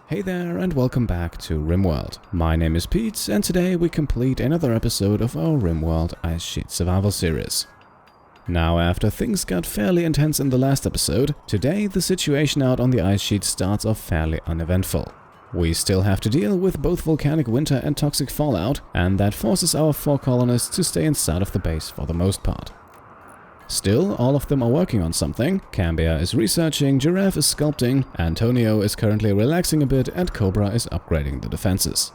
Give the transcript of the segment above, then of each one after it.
Hey there and welcome back to Rimworld. My name is Pete and today we complete another episode of our Rimworld Ice Sheet Survival series. Now, after things got fairly intense in the last episode, today the situation out on the ice sheet starts off fairly uneventful. We still have to deal with both volcanic winter and toxic fallout, and that forces our 4 colonists to stay inside of the base for the most part. Still, all of them are working on something. Cambia is researching, Giraffe is sculpting, Antonio is currently relaxing a bit, and Cobra is upgrading the defenses.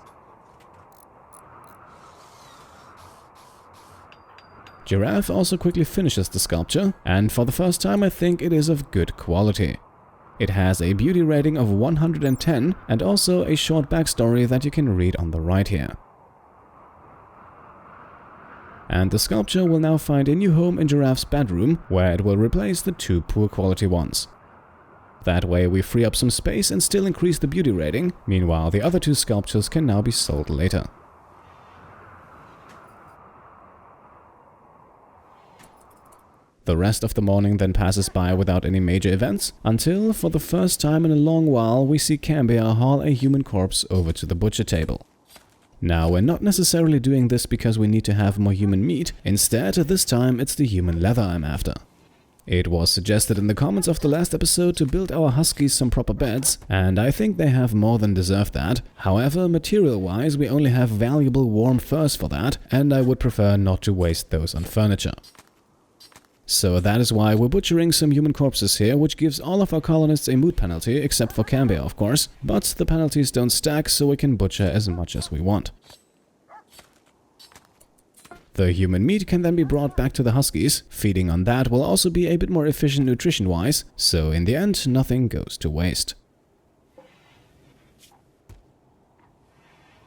Giraffe also quickly finishes the sculpture, and for the first time I think it is of good quality. It has a beauty rating of 110 and also a short backstory that you can read on the right here. And the sculpture will now find a new home in Giraffe's bedroom, where it will replace the 2 poor quality ones. That way we free up some space and still increase the beauty rating, meanwhile the other 2 sculptures can now be sold later. The rest of the morning then passes by without any major events, until for the first time in a long while we see Cambia haul a human corpse over to the butcher table. Now, we're not necessarily doing this because we need to have more human meat, instead this time it's the human leather I'm after. It was suggested in the comments of the last episode to build our huskies some proper beds, and I think they have more than deserved that. However, material-wise we only have valuable warm furs for that, and I would prefer not to waste those on furniture. So that is why we're butchering some human corpses here, which gives all of our colonists a mood penalty, except for Cambia of course, but the penalties don't stack so we can butcher as much as we want. The human meat can then be brought back to the huskies. Feeding on that will also be a bit more efficient nutrition-wise, so in the end nothing goes to waste.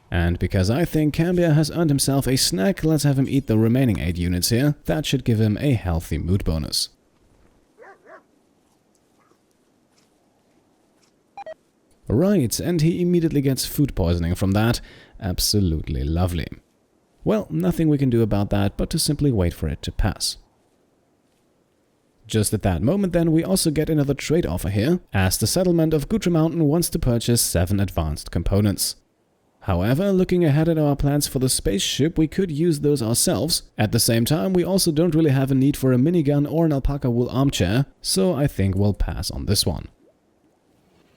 And because I think Cambia has earned himself a snack, let's have him eat the remaining 8 units here. That should give him a healthy mood bonus. Right, and he immediately gets food poisoning from that. Absolutely lovely. Well, nothing we can do about that but to simply wait for it to pass. Just at that moment then we also get another trade offer here, as the settlement of Gutra Mountain wants to purchase 7 advanced components. However, looking ahead at our plans for the spaceship, we could use those ourselves. At the same time, we also don't really have a need for a minigun or an alpaca wool armchair, so I think we'll pass on this one.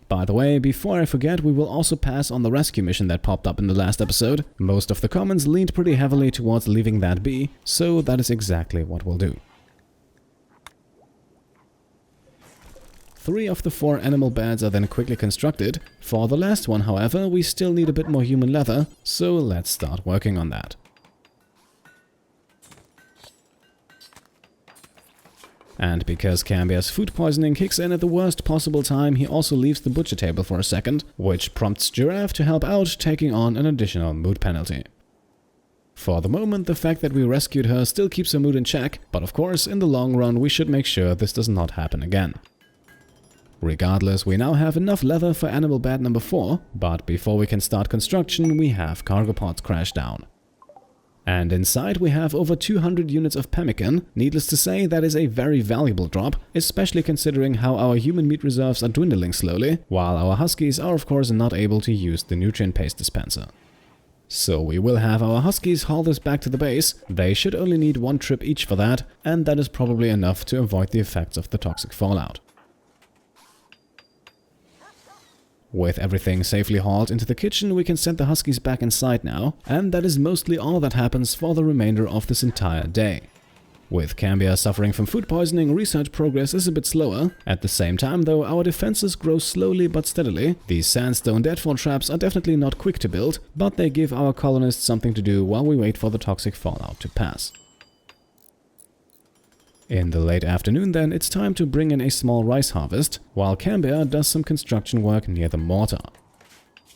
By the way, before I forget, we will also pass on the rescue mission that popped up in the last episode. Most of the comments leaned pretty heavily towards leaving that be, so that is exactly what we'll do. 3 of the 4 animal beds are then quickly constructed. For the last one, however, we still need a bit more human leather, so let's start working on that. And because Cambia's food poisoning kicks in at the worst possible time, he also leaves the butcher table for a second, which prompts Giraffe to help out, taking on an additional mood penalty. For the moment, the fact that we rescued her still keeps her mood in check, but of course, in the long run, we should make sure this does not happen again. Regardless, we now have enough leather for animal bed number 4, but before we can start construction, we have cargo pods crash down. And inside we have over 200 units of pemmican. Needless to say, that is a very valuable drop, especially considering how our human meat reserves are dwindling slowly, while our huskies are of course not able to use the nutrient paste dispenser. So we will have our huskies haul this back to the base. They should only need 1 trip each for that, and that is probably enough to avoid the effects of the toxic fallout. With everything safely hauled into the kitchen, we can send the huskies back inside now, and that is mostly all that happens for the remainder of this entire day. With Cambia suffering from food poisoning, research progress is a bit slower. At the same time though, our defenses grow slowly but steadily. These sandstone deadfall traps are definitely not quick to build, but they give our colonists something to do while we wait for the toxic fallout to pass. In the late afternoon then, it's time to bring in a small rice harvest, while Cambia does some construction work near the mortar.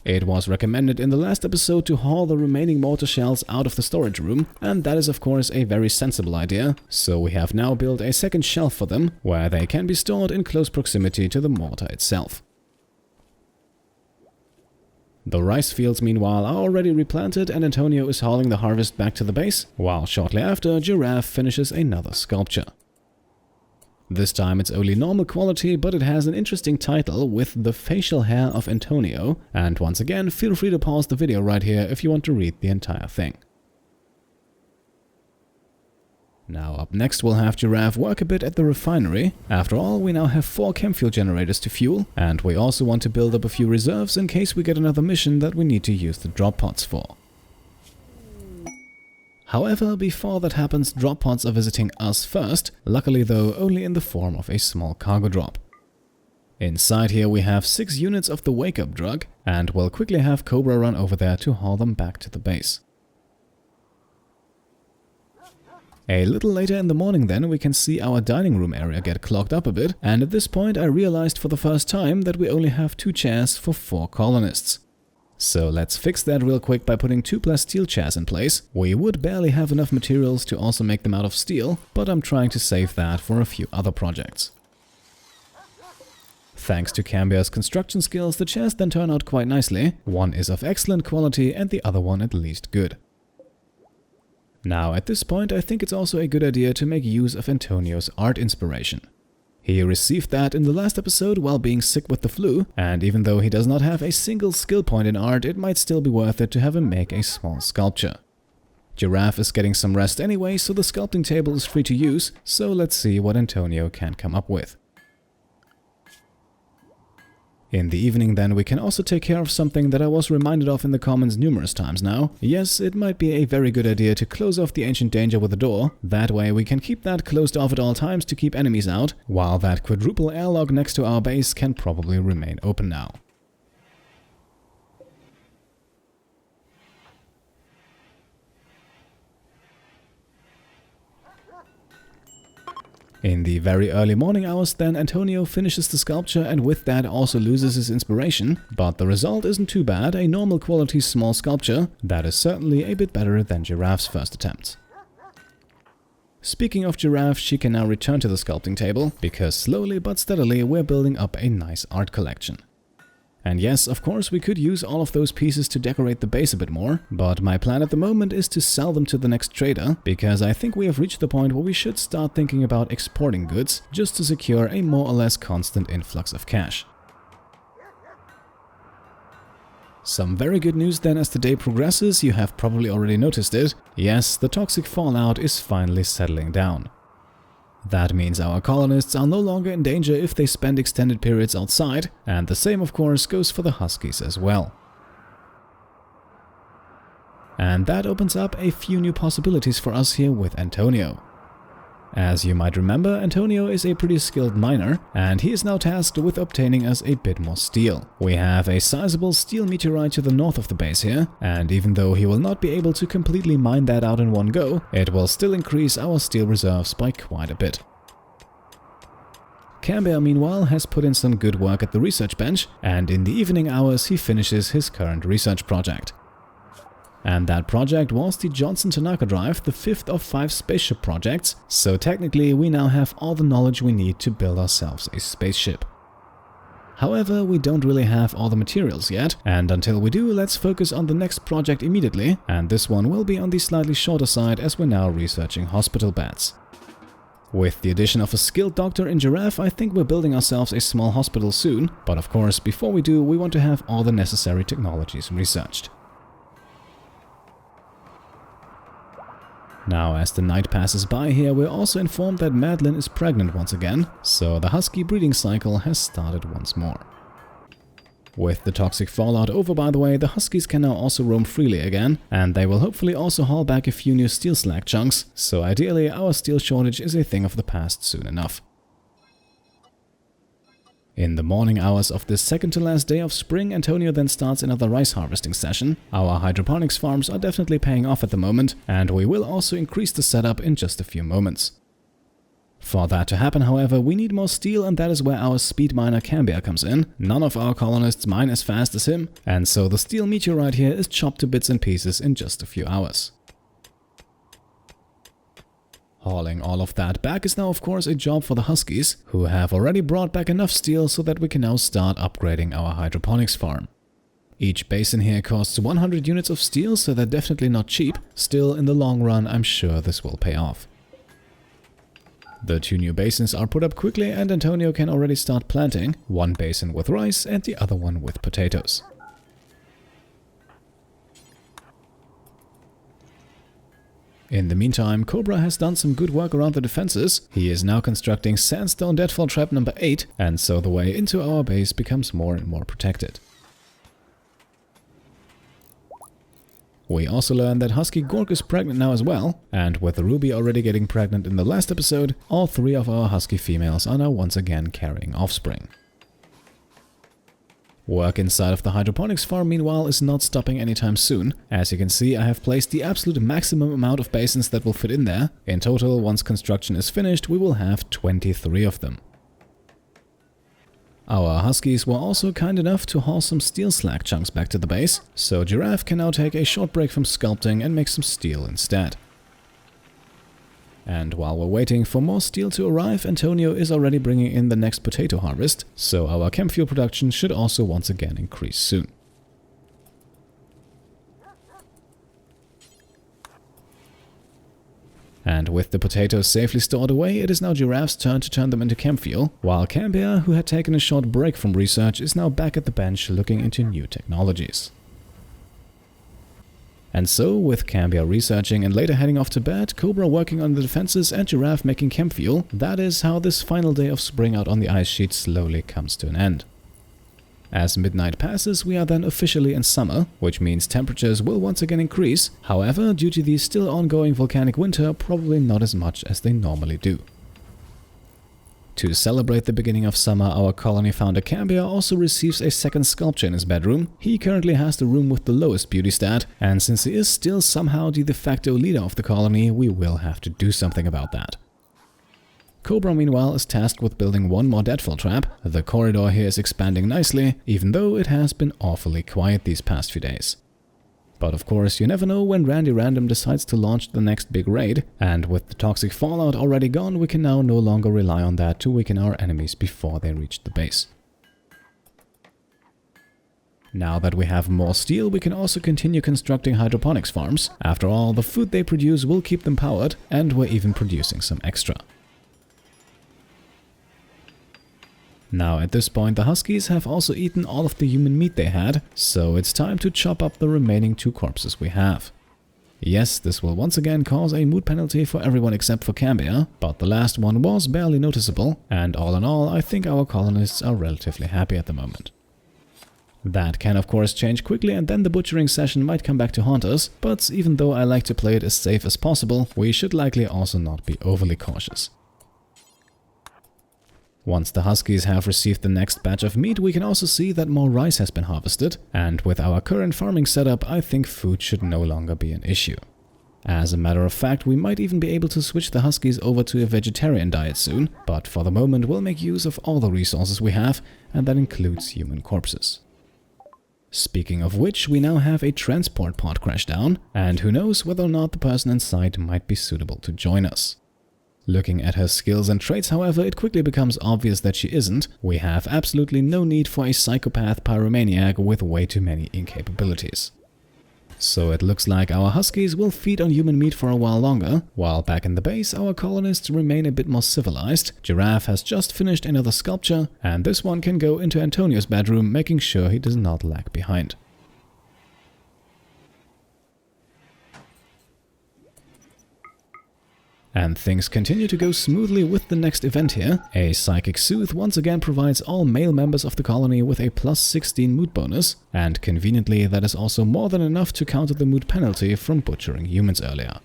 It was recommended in the last episode to haul the remaining mortar shells out of the storage room, and that is of course a very sensible idea, so we have now built a second shelf for them, where they can be stored in close proximity to the mortar itself. The rice fields meanwhile are already replanted and Antonio is hauling the harvest back to the base, while shortly after Giraffe finishes another sculpture. This time it's only normal quality, but it has an interesting title with the facial hair of Antonio, and once again feel free to pause the video right here if you want to read the entire thing. Now up next we'll have Giraffe work a bit at the refinery. After all, we now have 4 chemfuel generators to fuel, and we also want to build up a few reserves in case we get another mission that we need to use the drop pods for. However, before that happens, drop pods are visiting us first, luckily though only in the form of a small cargo drop. Inside here we have 6 units of the wake-up drug, and we'll quickly have Cobra run over there to haul them back to the base. A little later in the morning then we can see our dining room area get clogged up a bit, and at this point I realized for the first time that we only have 2 chairs for 4 colonists. So let's fix that real quick by putting 2+ steel chairs in place. We would barely have enough materials to also make them out of steel, but I'm trying to save that for a few other projects. Thanks to Cambia's construction skills, the chairs then turn out quite nicely. One is of excellent quality and the other one at least good. Now at this point I think it's also a good idea to make use of Antonio's art inspiration. He received that in the last episode while being sick with the flu, and even though he does not have a single skill point in art, it might still be worth it to have him make a small sculpture. Giraffe is getting some rest anyway, so the sculpting table is free to use, so let's see what Antonio can come up with. In the evening then we can also take care of something that I was reminded of in the comments numerous times now. Yes, it might be a very good idea to close off the ancient danger with a door. That way we can keep that closed off at all times to keep enemies out, while that quadruple airlock next to our base can probably remain open now. In the very early morning hours then, Antonio finishes the sculpture and with that also loses his inspiration, but the result isn't too bad, a normal quality small sculpture that is certainly a bit better than Giraffe's first attempt. Speaking of Giraffe, she can now return to the sculpting table, because slowly but steadily we're building up a nice art collection. And yes, of course, we could use all of those pieces to decorate the base a bit more, but my plan at the moment is to sell them to the next trader, because I think we have reached the point where we should start thinking about exporting goods, just to secure a more or less constant influx of cash. Some very good news then as the day progresses, you have probably already noticed it. Yes, the toxic fallout is finally settling down. That means our colonists are no longer in danger if they spend extended periods outside, and the same of course goes for the huskies as well. And that opens up a few new possibilities for us here with Antonio. As you might remember, Antonio is a pretty skilled miner, and he is now tasked with obtaining us a bit more steel. We have a sizable steel meteorite to the north of the base here, and even though he will not be able to completely mine that out in one go, it will still increase our steel reserves by quite a bit. Cambia, meanwhile, has put in some good work at the research bench, and in the evening hours he finishes his current research project. And that project was the Johnson Tanaka drive, the 5th of 5 spaceship projects, so technically we now have all the knowledge we need to build ourselves a spaceship. However, we don't really have all the materials yet, and until we do, let's focus on the next project immediately, and this one will be on the slightly shorter side as we're now researching hospital beds. With the addition of a skilled doctor in Giraffe, I think we're building ourselves a small hospital soon, but of course, before we do, we want to have all the necessary technologies researched. Now, as the night passes by here, we're also informed that Madeline is pregnant once again, so the husky breeding cycle has started once more. With the toxic fallout over, by the way, the huskies can now also roam freely again, and they will hopefully also haul back a few new steel slag chunks, so ideally our steel shortage is a thing of the past soon enough. In the morning hours of this second to last day of spring, Antonio then starts another rice harvesting session. Our hydroponics farms are definitely paying off at the moment, and we will also increase the setup in just a few moments. For that to happen, however, we need more steel, and that is where our speed miner Cambia comes in. None of our colonists mine as fast as him, and so the steel meteorite here is chopped to bits and pieces in just a few hours. Hauling all of that back is now of course a job for the huskies, who have already brought back enough steel so that we can now start upgrading our hydroponics farm. Each basin here costs 100 units of steel, so they're definitely not cheap. Still, in the long run, I'm sure this will pay off. The 2 new basins are put up quickly and Antonio can already start planting, one basin with rice and the other one with potatoes. In the meantime, Cobra has done some good work around the defenses. He is now constructing sandstone deadfall trap number 8, and so the way into our base becomes more and more protected. We also learned that Husky Gork is pregnant now as well, and with Ruby already getting pregnant in the last episode, all 3 of our Husky females are now once again carrying offspring. Work inside of the hydroponics farm meanwhile is not stopping anytime soon. As you can see, I have placed the absolute maximum amount of basins that will fit in there. In total, once construction is finished, we will have 23 of them. Our Huskies were also kind enough to haul some steel slag chunks back to the base, so Giraffe can now take a short break from sculpting and make some steel instead. And while we're waiting for more steel to arrive, Antonio is already bringing in the next potato harvest, so our chemfuel production should also once again increase soon. And with the potatoes safely stored away, it is now Giraffe's turn to turn them into chemfuel, while Cambia, who had taken a short break from research, is now back at the bench looking into new technologies. And so, with Cambia researching and later heading off to bed, Cobra working on the defenses and Giraffe making chemfuel, that is how this final day of spring out on the ice sheet slowly comes to an end. As midnight passes, we are then officially in summer, which means temperatures will once again increase, however, due to the still ongoing volcanic winter, probably not as much as they normally do. To celebrate the beginning of summer, our colony founder Cambia also receives a second sculpture in his bedroom. He currently has the room with the lowest beauty stat, and since he is still somehow the de facto leader of the colony, we will have to do something about that. Cobra meanwhile is tasked with building one more deadfall trap. The corridor here is expanding nicely, even though it has been awfully quiet these past few days. But of course, you never know when Randy Random decides to launch the next big raid, and with the toxic fallout already gone, we can now no longer rely on that to weaken our enemies before they reach the base. Now that we have more steel, we can also continue constructing hydroponics farms. After all, the food they produce will keep them powered, and we're even producing some extra. Now at this point the Huskies have also eaten all of the human meat they had, so it's time to chop up the remaining 2 corpses we have. Yes, this will once again cause a mood penalty for everyone except for Cambia, but the last one was barely noticeable, and all in all I think our colonists are relatively happy at the moment. That can of course change quickly and then the butchering session might come back to haunt us, but even though I like to play it as safe as possible, we should likely also not be overly cautious. Once the Huskies have received the next batch of meat, we can also see that more rice has been harvested, and with our current farming setup, I think food should no longer be an issue. As a matter of fact, we might even be able to switch the Huskies over to a vegetarian diet soon, but for the moment we'll make use of all the resources we have, and that includes human corpses. Speaking of which, we now have a transport pod crash down, and who knows whether or not the person inside might be suitable to join us. Looking at her skills and traits, however, it quickly becomes obvious that she isn't. We have absolutely no need for a psychopath pyromaniac with way too many incapabilities. So it looks like our Huskies will feed on human meat for a while longer, while back in the base our colonists remain a bit more civilized. Giraffe has just finished another sculpture, and this one can go into Antonio's bedroom, making sure he does not lag behind. And things continue to go smoothly with the next event here. A Psychic Soothe once again provides all male members of the colony with a plus 16 mood bonus, and conveniently that is also more than enough to counter the mood penalty from butchering humans earlier.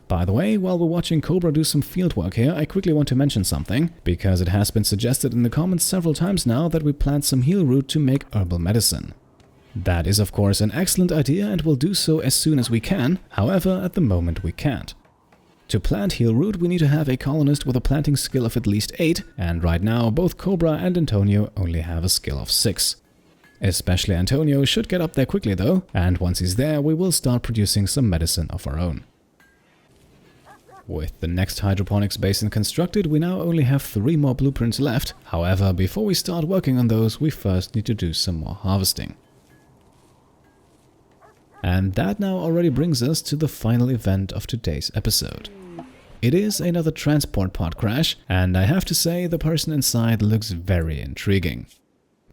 By the way, while we're watching Cobra do some fieldwork here, I quickly want to mention something, because it has been suggested in the comments several times now that we plant some heal root to make herbal medicine. That is of course an excellent idea and we'll do so as soon as we can, however at the moment we can't. To plant heal root we need to have a colonist with a planting skill of at least 8, and right now both Cobra and Antonio only have a skill of 6. Especially Antonio should get up there quickly though, and once he's there we will start producing some medicine of our own. With the next hydroponics basin constructed, we now only have 3 more blueprints left. However, before we start working on those, we first need to do some more harvesting. And that now already brings us to the final event of today's episode. It is another transport pod crash, and I have to say the person inside looks very intriguing.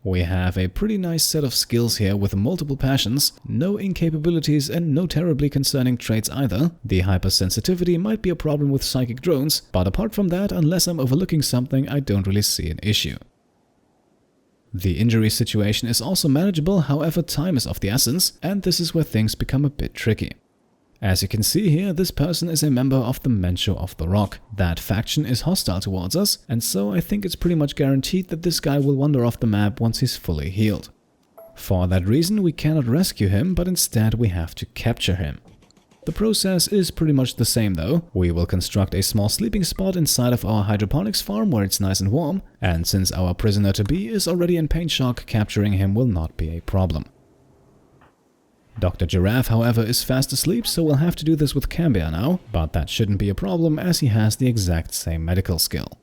We have a pretty nice set of skills here with multiple passions, no incapabilities and no terribly concerning traits either. The hypersensitivity might be a problem with psychic drones, but apart from that, unless I'm overlooking something, I don't really see an issue. The injury situation is also manageable, however time is of the essence, and this is where things become a bit tricky. As you can see here, this person is a member of the Mencho of the Rock. That faction is hostile towards us, and so I think it's pretty much guaranteed that this guy will wander off the map once he's fully healed. For that reason, we cannot rescue him, but instead we have to capture him. The process is pretty much the same though. We will construct a small sleeping spot inside of our hydroponics farm where it's nice and warm, and since our prisoner-to-be is already in pain shock, capturing him will not be a problem. Dr. Giraffe, however, is fast asleep, so we'll have to do this with Cambia now, but that shouldn't be a problem as he has the exact same medical skill.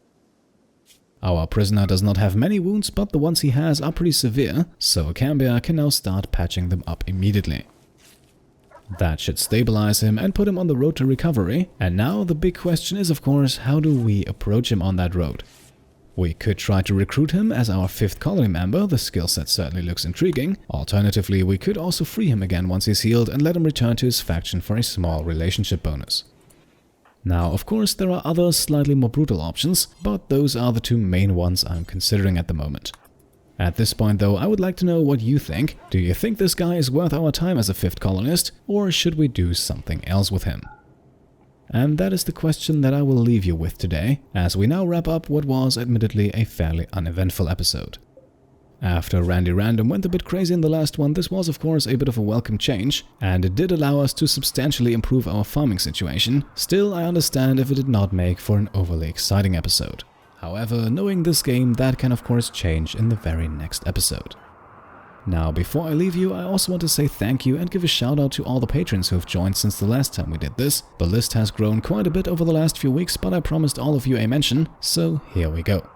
Our prisoner does not have many wounds, but the ones he has are pretty severe, so Cambia can now start patching them up immediately. That should stabilize him and put him on the road to recovery, and now the big question is of course, how do we approach him on that road? We could try to recruit him as our 5th colony member, the skill set certainly looks intriguing. Alternatively, we could also free him again once he's healed and let him return to his faction for a small relationship bonus. Now, of course, there are other slightly more brutal options, but those are the 2 main ones I'm considering at the moment. At this point though, I would like to know what you think. Do you think this guy is worth our time as a 5th colonist, or should we do something else with him? And that is the question that I will leave you with today, as we now wrap up what was admittedly a fairly uneventful episode. After Randy Random went a bit crazy in the last one, this was of course a bit of a welcome change, and it did allow us to substantially improve our farming situation. Still, I understand if it did not make for an overly exciting episode. However, knowing this game, that can of course change in the very next episode. Now, before I leave you, I also want to say thank you and give a shout out to all the patrons who have joined since the last time we did this. The list has grown quite a bit over the last few weeks, but I promised all of you a mention, so here we go.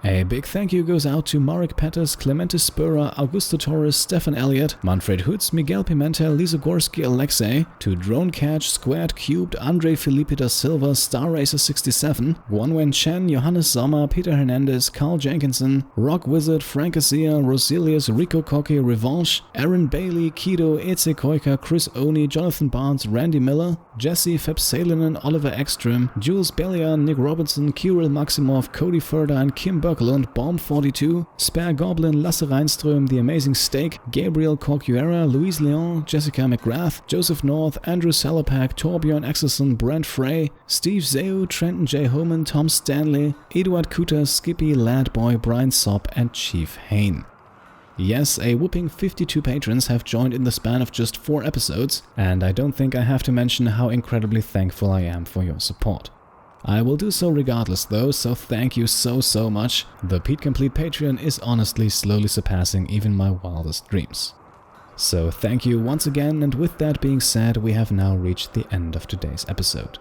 A big thank you goes out to Marek Pettis, Clemente Spura, Augusto Torres, Stefan Elliott, Manfred Hutz, Miguel Pimentel, Lisa Gorski, Alexei, to Drone Catch, Squared Cubed, Andre Felipe da Silva, Star Racer 67, Guanwen Chen, Johannes Sommer, Peter Hernandez, Carl Jenkinson, Rock Wizard, Frank Garcia, Roselius, Rico Cocky, Revanche, Aaron Bailey, Kido, Eze Koika, Chris Oni, Jonathan Barnes, Randy Miller, Jesse, Feb Salinen, Oliver Ekström, Jules Bellier, Nick Robinson, Kirill Maximov, Cody Furter, and Kim Birkelund, Bomb42, Spare Goblin, Lasse Reinström, The Amazing Steak, Gabriel Corcuera, Louise Leon, Jessica McGrath, Joseph North, Andrew Salapak, Torbjörn Axelson, Brent Frey, Steve Zeu, Trenton J. Homan, Tom Stanley, Eduard Kuter, Skippy, Ladboy, Brian Sopp, and Chief Hain. Yes, a whopping 52 patrons have joined in the span of just 4 episodes, and I don't think I have to mention how incredibly thankful I am for your support. I will do so regardless though, so thank you so much. The Pete Complete Patreon is honestly slowly surpassing even my wildest dreams. So thank you once again, and with that being said, we have now reached the end of today's episode.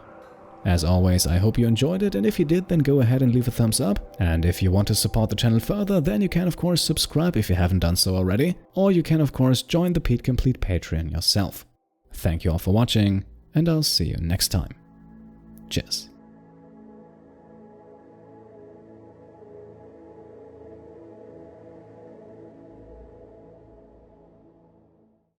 As always, I hope you enjoyed it, and if you did, then go ahead and leave a thumbs up. And if you want to support the channel further, then you can of course subscribe if you haven't done so already, or you can of course join the Pete Complete Patreon yourself. Thank you all for watching, and I'll see you next time. Cheers.